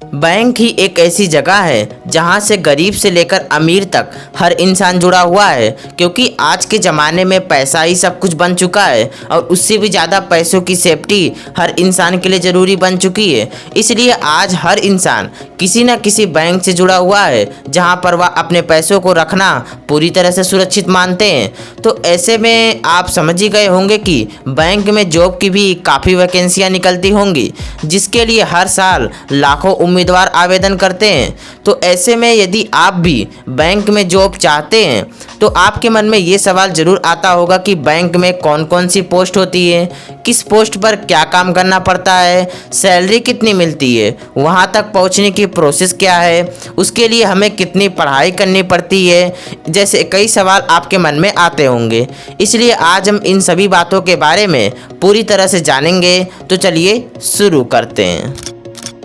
Bank ही एक ऐसी जगह है जहां से गरीब से लेकर अमीर तक हर इंसान जुड़ा हुआ है, क्योंकि आज के ज़माने में पैसा ही सब कुछ बन चुका है और उससे भी ज़्यादा पैसों की सेफ्टी हर इंसान के लिए ज़रूरी बन चुकी है। इसलिए आज हर इंसान किसी न किसी बैंक से जुड़ा हुआ है जहां पर वह अपने पैसों को रखना पूरी तरह से सुरक्षित मानते हैं। तो ऐसे में आप समझ ही गए होंगे कि बैंक में जॉब की भी काफ़ी वैकेंसियाँ निकलती होंगी, जिसके लिए हर साल लाखों उम्मीदवार आवेदन करते हैं। तो ऐसे में यदि आप भी बैंक में जॉब चाहते हैं तो आपके मन में ये सवाल ज़रूर आता होगा कि बैंक में कौन कौन सी पोस्ट होती है, किस पोस्ट पर क्या काम करना पड़ता है, सैलरी कितनी मिलती है, वहाँ तक पहुँचने की प्रोसेस क्या है, उसके लिए हमें कितनी पढ़ाई करनी पड़ती है, जैसे कई सवाल आपके मन में आते होंगे। इसलिए आज हम इन सभी बातों के बारे में पूरी तरह से जानेंगे। तो चलिए शुरू करते हैं।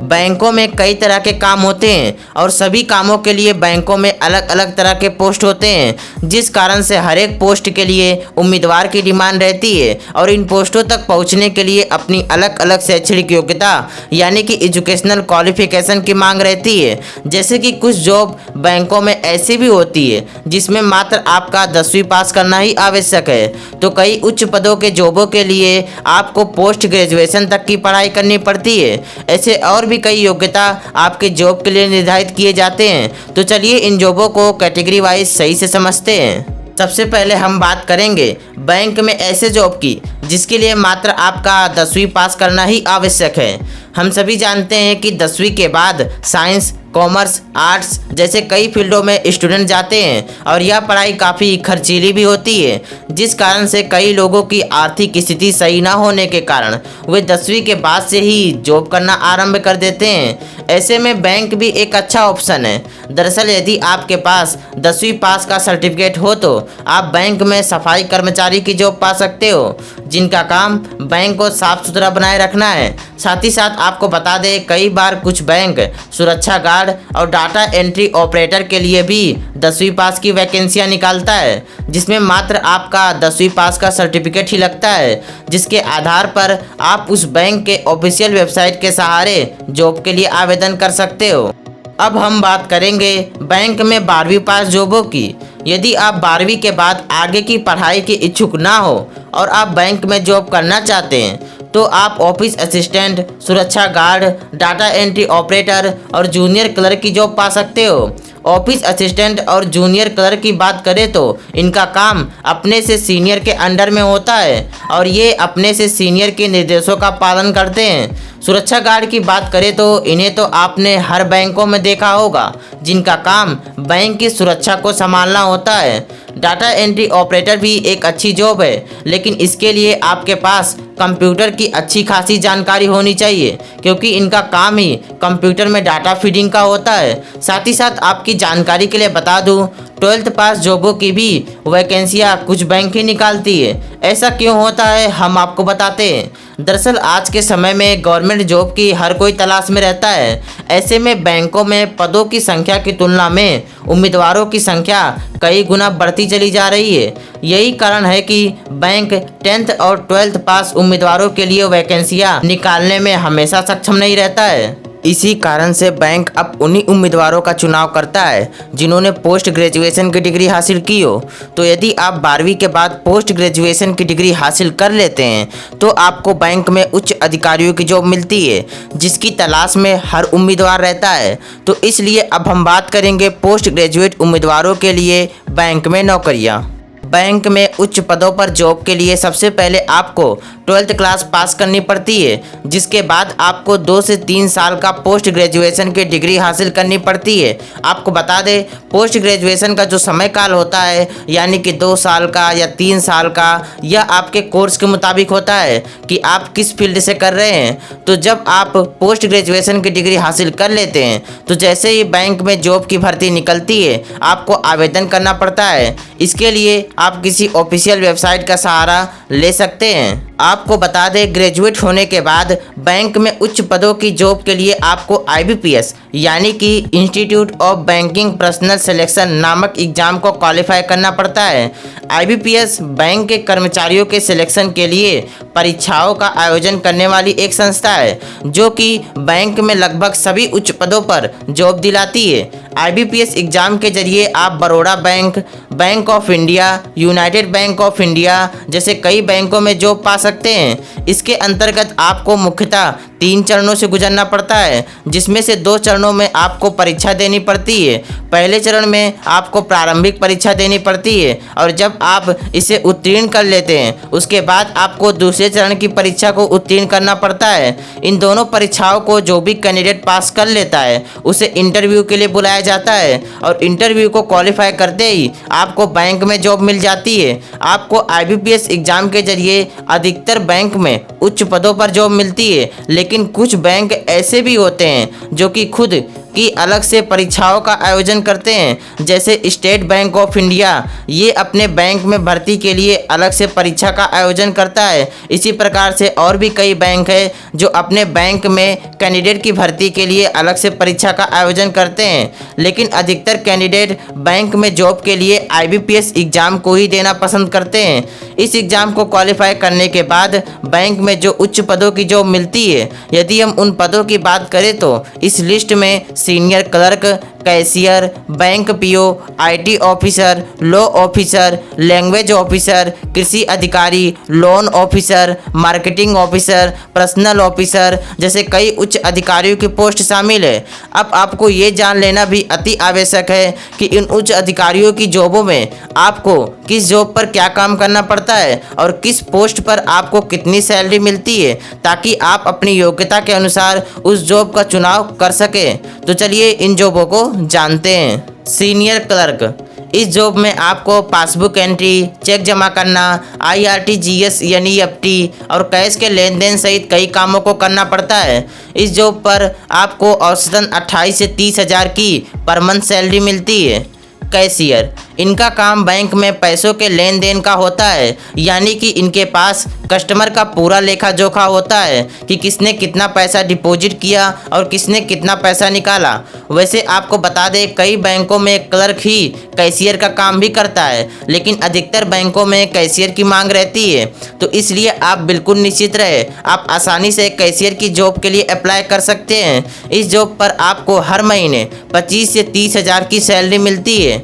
बैंकों में कई तरह के काम होते हैं और सभी कामों के लिए बैंकों में अलग अलग तरह के पोस्ट होते हैं, जिस कारण से हर एक पोस्ट के लिए उम्मीदवार की डिमांड रहती है और इन पोस्टों तक पहुंचने के लिए अपनी अलग अलग शैक्षणिक योग्यता यानी कि एजुकेशनल क्वालिफिकेशन की मांग रहती है। जैसे कि कुछ जॉब बैंकों में ऐसी भी होती है जिसमें मात्र आपका 10वीं पास करना ही आवश्यक है, तो कई उच्च पदों के जॉबों के लिए आपको पोस्ट ग्रेजुएशन तक की पढ़ाई करनी पड़ती है। ऐसे और भी कई योग्यता आपके जॉब के लिए निर्धारित किए जाते हैं। तो चलिए इन जॉबों को कैटेगरी वाइज सही से समझते हैं। सबसे पहले हम बात करेंगे बैंक में ऐसे जॉब की जिसके लिए मात्र आपका 10वीं पास करना ही आवश्यक है। हम सभी जानते हैं कि 10वीं के बाद साइंस, कॉमर्स, आर्ट्स जैसे कई फील्डों में स्टूडेंट जाते हैं और यह पढ़ाई काफ़ी खर्चीली भी होती है, जिस कारण से कई लोगों की आर्थिक स्थिति सही ना होने के कारण वे 10वीं के बाद से ही जॉब करना आरंभ कर देते हैं। ऐसे में बैंक भी एक अच्छा ऑप्शन है। दरअसल यदि आपके पास 10वीं पास का सर्टिफिकेट हो तो आप बैंक में सफाई कर्मचारी की जॉब पा सकते हो, जिनका काम बैंक को साफ सुथरा बनाए रखना है। साथ ही साथ आपको बता दें, कई बार कुछ बैंक सुरक्षा गार्ड और डाटा एंट्री ऑपरेटर के लिए भी 10वीं पास की वैकेंसियां निकालता है, जिसमें मात्र आपका 10वीं पास का सर्टिफिकेट ही लगता है, जिसके आधार पर आप उस बैंक के ऑफिशियल वेबसाइट के सहारे जॉब के लिए आवेदन कर सकते हो। अब हम बात करेंगे बैंक में 12वीं पास जॉबों की। यदि आप 12वीं के बाद आगे की पढ़ाई के इच्छुक ना हो और आप बैंक में जॉब करना चाहते हैं तो आप ऑफिस असिस्टेंट, सुरक्षा गार्ड, डाटा एंट्री ऑपरेटर और जूनियर क्लर्क की जॉब पा सकते हो। ऑफिस असिस्टेंट और जूनियर क्लर्क की बात करें तो इनका काम अपने से सीनियर के अंडर में होता है और ये अपने से सीनियर के निर्देशों का पालन करते हैं। सुरक्षा गार्ड की बात करें तो इन्हें तो आपने हर बैंकों में देखा होगा, जिनका काम बैंक की सुरक्षा को संभालना होता है। डाटा एंट्री ऑपरेटर भी एक अच्छी जॉब है, लेकिन इसके लिए आपके पास कंप्यूटर की अच्छी खासी जानकारी होनी चाहिए, क्योंकि इनका काम ही कंप्यूटर में डाटा फीडिंग का होता है। साथ ही साथ आपकी जानकारी के लिए बता दूं, 12th पास जॉबों की भी वैकेंसियां कुछ बैंक ही निकालती है। ऐसा क्यों होता है हम आपको बताते हैं। दरअसल आज के समय में गवर्नमेंट जॉब की हर कोई तलाश में रहता है। ऐसे में बैंकों में पदों की संख्या की तुलना में उम्मीदवारों की संख्या कई गुना बढ़ती चली जा रही है। यही कारण है कि बैंक 10th और 12th पास उम्मीदवारों के लिए वैकेंसियां निकालने में हमेशा सक्षम नहीं रहता है। इसी कारण से बैंक अब उन्हीं उम्मीदवारों का चुनाव करता है जिन्होंने पोस्ट ग्रेजुएशन की डिग्री हासिल की हो। तो यदि आप 12वीं के बाद पोस्ट ग्रेजुएशन की डिग्री हासिल कर लेते हैं तो आपको बैंक में उच्च अधिकारियों की जॉब मिलती है, जिसकी तलाश में हर उम्मीदवार रहता है। तो इसलिए अब हम बात करेंगे पोस्ट ग्रेजुएट उम्मीदवारों के लिए बैंक में नौकरियाँ। बैंक में उच्च पदों पर जॉब के लिए सबसे पहले आपको 12th क्लास पास करनी पड़ती है, जिसके बाद आपको 2 से 3 साल का पोस्ट ग्रेजुएशन की डिग्री हासिल करनी पड़ती है। आपको बता दें, पोस्ट ग्रेजुएशन का जो समय काल होता है यानी कि 2 साल का या 3 साल का, यह आपके कोर्स के मुताबिक होता है कि आप किस फील्ड से कर रहे हैं। तो जब आप पोस्ट ग्रेजुएशन की डिग्री हासिल कर लेते हैं तो जैसे ही बैंक में जॉब की भर्ती निकलती है आपको आवेदन करना पड़ता है। इसके लिए आप किसी ऑफिशियल वेबसाइट का सहारा ले सकते हैं। आपको बता दें, ग्रेजुएट होने के बाद बैंक में उच्च पदों की जॉब के लिए आपको IBPS यानी कि institute of banking personal selection नामक एग्जाम को क्वालिफाई करना पड़ता है। IBPS बैंक के कर्मचारियों के सिलेक्शन के लिए परीक्षाओं का आयोजन करने वाली एक संस्था है जो कि बैंक में लगभग सभी उच्च पदों पर जॉब दिलाती है। IBPS एग्जाम के जरिए आप Baroda bank, bank of India, United bank of India जैसे कई बैंकों में जॉब पा सकते हैं। इसके अंतर्गत आपको मुख्यतः 3 चरणों से गुजरना पड़ता है, जिसमें से 2 चरणों में आपको परीक्षा देनी पड़ती है। पहले चरण में आपको प्रारंभिक परीक्षा देनी पड़ती है और जब आप इसे उत्तीर्ण कर लेते हैं उसके बाद आपको दूसरे चरण की परीक्षा को उत्तीर्ण करना पड़ता है। इन दोनों परीक्षाओं को जो भी कैंडिडेट पास कर लेता है उसे इंटरव्यू के लिए बुलाया जाता है और इंटरव्यू को क्वालिफाई करते ही आपको बैंक में जॉब मिल जाती है। आपको IBPS एग्जाम के जरिए अधिकतर बैंक में उच्च पदों पर जॉब मिलती है, लेकिन कुछ बैंक ऐसे भी होते हैं जो कि खुद की अलग से परीक्षाओं का आयोजन करते हैं, जैसे स्टेट बैंक ऑफ इंडिया। ये अपने बैंक में भर्ती के लिए अलग से परीक्षा का आयोजन करता है। इसी प्रकार से और भी कई बैंक है जो अपने बैंक में कैंडिडेट की भर्ती के लिए अलग से परीक्षा का आयोजन करते हैं, लेकिन अधिकतर कैंडिडेट बैंक में जॉब के लिए IBPS एग्ज़ाम को ही देना पसंद करते हैं। इस एग्ज़ाम को क्वालिफाई करने के बाद बैंक में जो उच्च पदों की जॉब मिलती है, यदि हम उन पदों की बात करें तो इस लिस्ट में senior clerk, cashier, bank PO, IT officer, law officer, language officer, कृषि अधिकारी, loan officer, marketing officer, personal officer जैसे कई उच्च अधिकारियों की पोस्ट शामिल है। अब आपको ये जान लेना भी अति आवश्यक है कि इन उच्च अधिकारियों की जॉबों में आपको किस जॉब पर क्या काम करना पड़ता है और किस पोस्ट पर आपको कितनी सैलरी मिलती है, ताकि आप अपनी योग्यता के अनुसार उस जॉब का चुनाव कर सकें। तो चलिए इन जॉबों को जानते हैं। सीनियर क्लर्क, इस जॉब में आपको पासबुक एंट्री, चेक जमा करना, IRTGS यानी EFT और कैश के लेन देन सहित कई कामों को करना पड़ता है। इस जॉब पर आपको औसतन 28 से 30 हज़ार की पर मंथ सैलरी मिलती है। कैशियर, इनका काम बैंक में पैसों के लेन देन का होता है, यानी कि इनके पास कस्टमर का पूरा लेखा जोखा होता है कि किसने कितना पैसा डिपॉजिट किया और किसने कितना पैसा निकाला। वैसे आपको बता दें, कई बैंकों में क्लर्क ही कैशियर का काम भी करता है, लेकिन अधिकतर बैंकों में कैशियर की मांग रहती है, तो इसलिए आप बिल्कुल निश्चित रहे, आप आसानी से कैशियर की जॉब के लिए अप्लाई कर सकते हैं। इस जॉब पर आपको हर महीने 25 से 30 हज़ार की सैलरी मिलती है।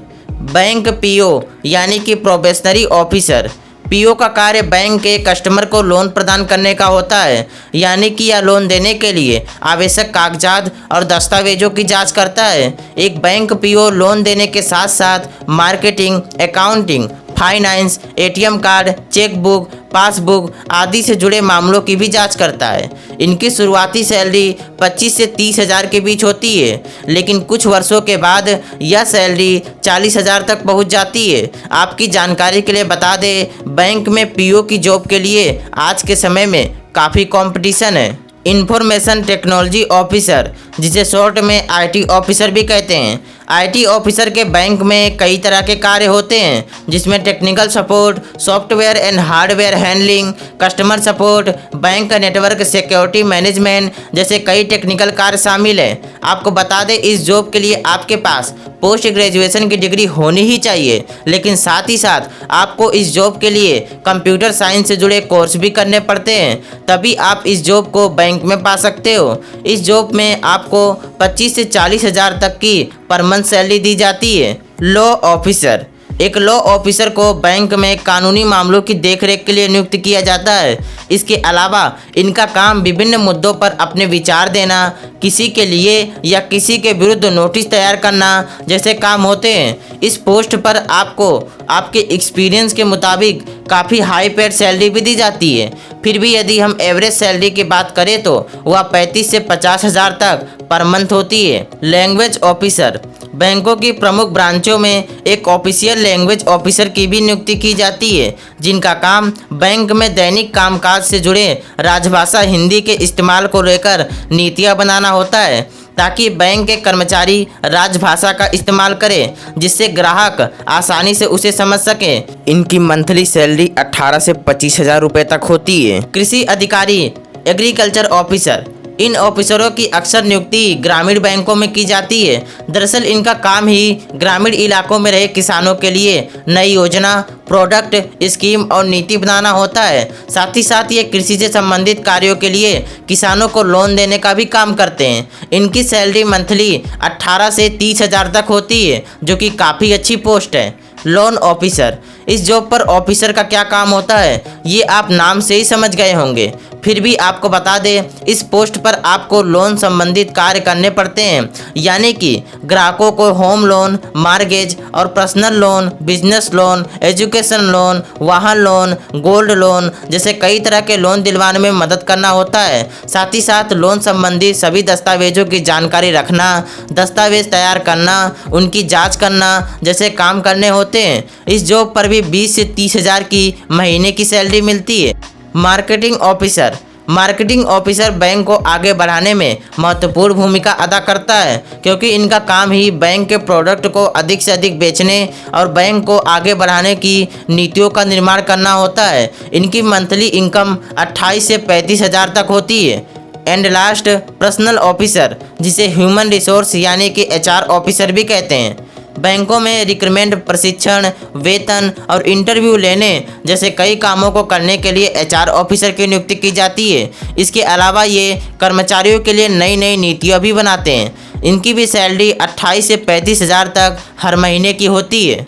बैंक PO यानी कि प्रोबेशनरी ऑफिसर, PO का कार्य बैंक के कस्टमर को लोन प्रदान करने का होता है, यानी कि यह लोन देने के लिए आवश्यक कागजात और दस्तावेजों की जांच करता है। एक बैंक PO लोन देने के साथ साथ marketing, accounting, finance, ATM card, chequebook, passbook आदि से जुड़े मामलों की भी जांच करता है। इनकी शुरुआती सैलरी 25 से 30 हज़ार के बीच होती है, लेकिन कुछ वर्षों के बाद यह सैलरी 40 हज़ार तक पहुंच जाती है। आपकी जानकारी के लिए बता दें, बैंक में PO की जॉब के लिए आज के समय में काफ़ी कंपटीशन है। इंफॉर्मेशन टेक्नोलॉजी ऑफिसर, जिसे शॉर्ट में IT ऑफिसर भी कहते हैं। IT ऑफिसर के बैंक में कई तरह के कार्य होते हैं, जिसमें technical support, software and hardware handling, customer support, bank network security management जैसे कई टेक्निकल कार्य शामिल हैं। आपको बता दें, इस जॉब के लिए आपके पास पोस्ट ग्रेजुएशन की डिग्री होनी ही चाहिए, लेकिन साथ ही साथ आपको इस जॉब के लिए कंप्यूटर साइंस से जुड़े कोर्स भी करने पड़ते हैं, तभी आप इस जॉब को बैंक में पा सकते हो। इस जॉब में आपको 25 से 40 हज़ार तक की पर मंथ सैलरी दी जाती है। लॉ ऑफिसर, एक लॉ ऑफिसर को बैंक में कानूनी मामलों की देखरेख के लिए नियुक्त किया जाता है। इसके अलावा इनका काम विभिन्न मुद्दों पर अपने विचार देना, किसी के लिए या किसी के विरुद्ध नोटिस तैयार करना जैसे काम होते हैं। इस पोस्ट पर आपको आपके एक्सपीरियंस के मुताबिक काफ़ी हाई पेड सैलरी भी दी जाती है। फिर भी यदि हम एवरेज सैलरी की बात करें तो वह 35 से 50 हज़ार तक पर मंथ होती है। लैंग्वेज ऑफिसर, बैंकों की प्रमुख ब्रांचों में एक ऑफिशियल लैंग्वेज ऑफिसर की भी नियुक्ति की जाती है, जिनका काम बैंक में दैनिक कामकाज से जुड़े राजभाषा हिंदी के इस्तेमाल को लेकर नीतियां बनाना होता है। ताकि बैंक के कर्मचारी राजभाषा का इस्तेमाल करें जिससे ग्राहक आसानी से उसे समझ सके। इनकी मंथली सैलरी 18 से 25,000 रुपये तक होती है। कृषि अधिकारी, एग्रीकल्चर ऑफिसर, इन ऑफिसरों की अक्सर नियुक्ति ग्रामीण बैंकों में की जाती है। दरअसल इनका काम ही ग्रामीण इलाकों में रहे किसानों के लिए नई योजना, प्रोडक्ट, स्कीम और नीति बनाना होता है। साथ ही साथ ये कृषि से संबंधित कार्यों के लिए किसानों को लोन देने का भी काम करते हैं। इनकी सैलरी मंथली 18 से 30,000 तक होती है, जो कि काफ़ी अच्छी पोस्ट है। लोन ऑफिसर, इस जॉब पर ऑफिसर का क्या काम होता है ये आप नाम से ही समझ गए होंगे, फिर भी आपको बता दें, इस पोस्ट पर आपको लोन संबंधित कार्य करने पड़ते हैं। यानी कि ग्राहकों को होम लोन, मार्गेज और personal loan, business loan, education loan, वाहन लोन, गोल्ड लोन जैसे कई तरह के लोन दिलवाने में मदद करना होता है। साथ ही साथ लोन संबंधी सभी दस्तावेजों की जानकारी रखना, दस्तावेज तैयार करना, उनकी जाँच करना जैसे काम करने होते हैं। इस जॉब पर भी 20 से 30,000 की महीने की सैलरी मिलती है। Marketing officer, marketing officer bank को आगे बढ़ाने में महत्वपूर्ण भूमिका अदा करता है, क्योंकि इनका काम ही बैंक के प्रोडक्ट को अधिक से अधिक बेचने और बैंक को आगे बढ़ाने की नीतियों का निर्माण करना होता है। इनकी मंथली इनकम 28 से 35,000 तक होती है। एंड लास्ट, पर्सनल ऑफिसर, जिसे ह्यूमन रिसोर्स यानी कि HR ऑफिसर भी कहते हैं। बैंकों में रिक्रूटमेंट, प्रशिक्षण, वेतन और इंटरव्यू लेने जैसे कई कामों को करने के लिए HR ऑफिसर की नियुक्ति की जाती है। इसके अलावा ये कर्मचारियों के लिए नई नई नीतियाँ भी बनाते हैं। इनकी भी सैलरी 28 से 35,000 तक हर महीने की होती है।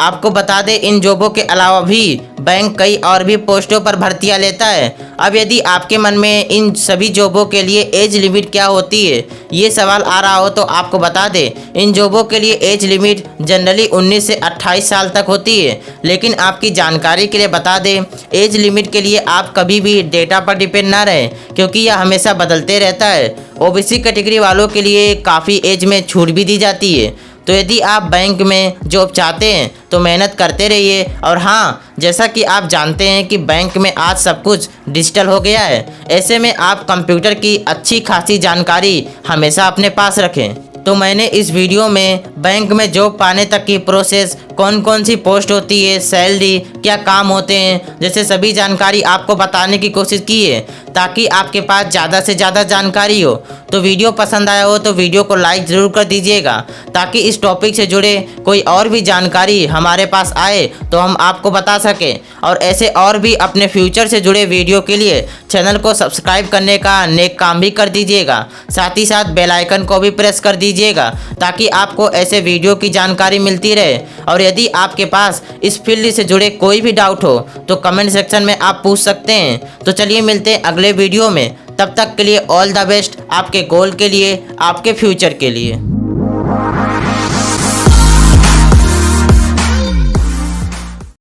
आपको बता दें, इन जॉबों के अलावा भी बैंक कई और भी पोस्टों पर भर्तियां लेता है। अब यदि आपके मन में इन सभी जॉबों के लिए एज लिमिट क्या होती है ये सवाल आ रहा हो, तो आपको बता दें, इन जॉबों के लिए एज लिमिट जनरली 19 से 28 साल तक होती है। लेकिन आपकी जानकारी के लिए बता दें, एज लिमिट के लिए आप कभी भी डेटा पर डिपेंड ना रहें, क्योंकि यह हमेशा बदलते रहता है। OBC कैटेगरी वालों के लिए काफ़ी एज में छूट भी दी जाती है। तो यदि आप बैंक में जॉब चाहते हैं तो मेहनत करते रहिए। और हाँ, जैसा कि आप जानते हैं कि बैंक में आज सब कुछ डिजिटल हो गया है, ऐसे में आप कंप्यूटर की अच्छी खासी जानकारी हमेशा अपने पास रखें। तो मैंने इस वीडियो में बैंक में जॉब पाने तक की प्रोसेस, कौन कौन सी पोस्ट होती है, सैलरी, क्या काम होते हैं, जैसे सभी जानकारी आपको बताने की कोशिश की है, ताकि आपके पास ज़्यादा से ज़्यादा जानकारी हो। तो वीडियो पसंद आया हो तो वीडियो को लाइक ज़रूर कर दीजिएगा, ताकि इस टॉपिक से जुड़े कोई और भी जानकारी हमारे पास आए तो हम आपको बता सकें। और ऐसे और भी अपने फ्यूचर से जुड़े वीडियो के लिए चैनल को सब्सक्राइब करने का नेक काम भी कर दीजिएगा। साथ ही साथ बेल आइकन को भी प्रेस कर दीजिएगा, ताकि आपको ऐसे वीडियो की जानकारी मिलती रहे। और यदि आपके पास इस फील्ड से जुड़े कोई भी डाउट हो तो कमेंट सेक्शन में आप पूछ सकते हैं। तो चलिए मिलते हैं अगले वीडियो में, तब तक के लिए ऑल द बेस्ट आपके गोल के लिए, आपके फ्यूचर के लिए।